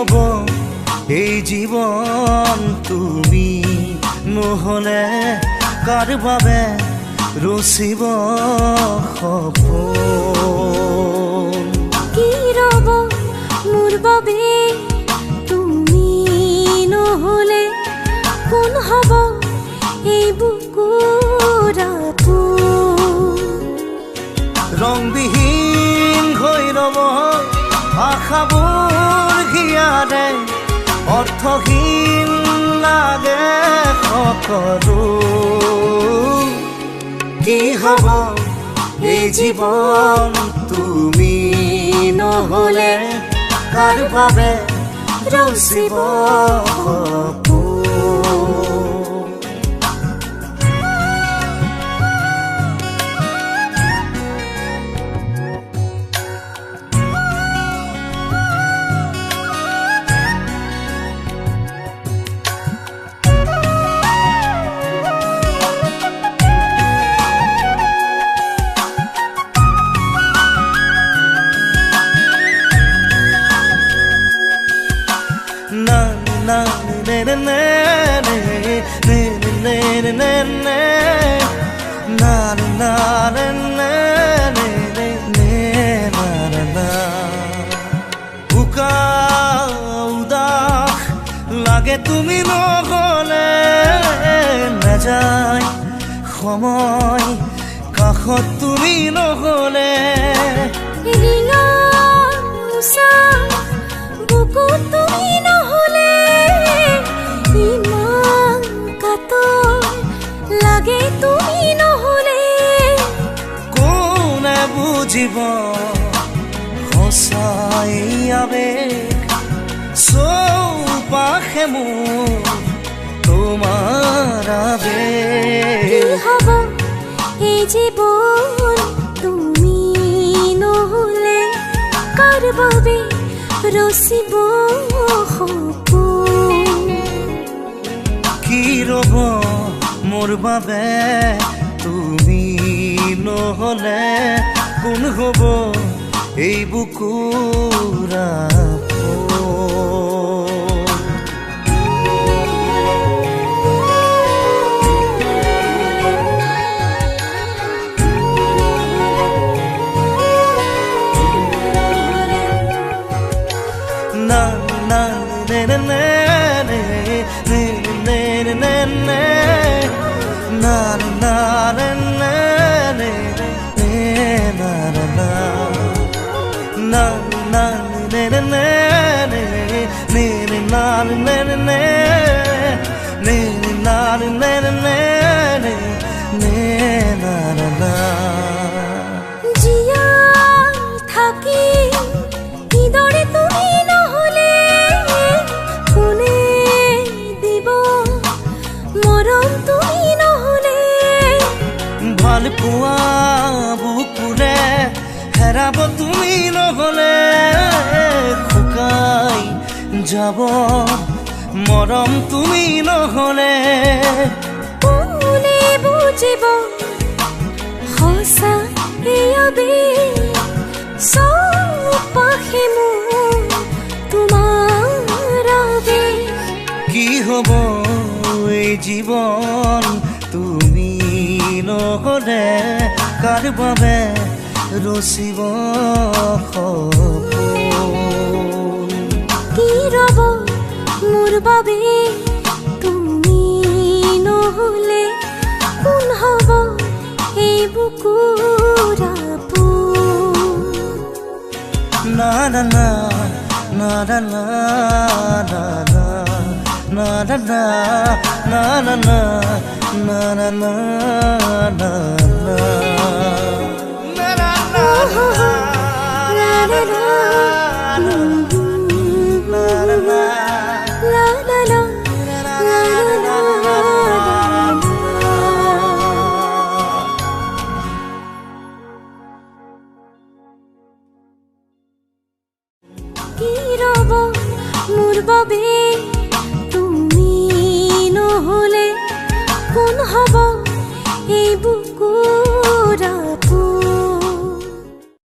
হব এই জীৱন তুমি নহলে কাৰ বাবে ৰচিব সপোন কি ৰব মোৰ বাবে তুমি নহলে কোন হব এই বুকুৰ আপোন ৰংবিহীন হৈ ৰব আশাবোৰ হিয়াৰে অৰ্থহীন লাগে সকলো কি হব এই জীৱন তুমি নহলে কাৰ বাবে ৰচিব সপোন লাগে তুমি নহলে নাযায় সময় কাষত তুমি নহলে ৰিঙা উষা বুকুত তুমি নহলে ইমান কাতৰ লাগে তুমি নহলে কোনে বুজিব সঁচাই আবেগ চৌপাশে মোৰ তোমাৰ আবেগ কি হব এই জীৱন তুমি নহলে কাৰ বাবে ৰচিব সপোন কি ৰব মোৰ বাবে তুমি নহলে কোন হব এই বুকুৰ জীয়াই থাকি কিদৰে তুমি নহলে কোনে দিব মৰম তুমি নহলে ভাল পোৱা বুকুৰে হেৰাব তুমি নহলে শুকাই যাব মৰম তুমি নহলে কোনে বুজিব সঁচা এই আবেগ চৌপাশে মোৰ তোমাৰ আবেগ কি হব এই জীৱন তুমি নহলে কাৰ বাবে ৰচিব সপোন কি ৰব মোৰ বাবে তুমি নহলে কোন হব এই বুকুৰ আপোন না না না না না না না না না na na na na na na na na কি রব মোর বাবে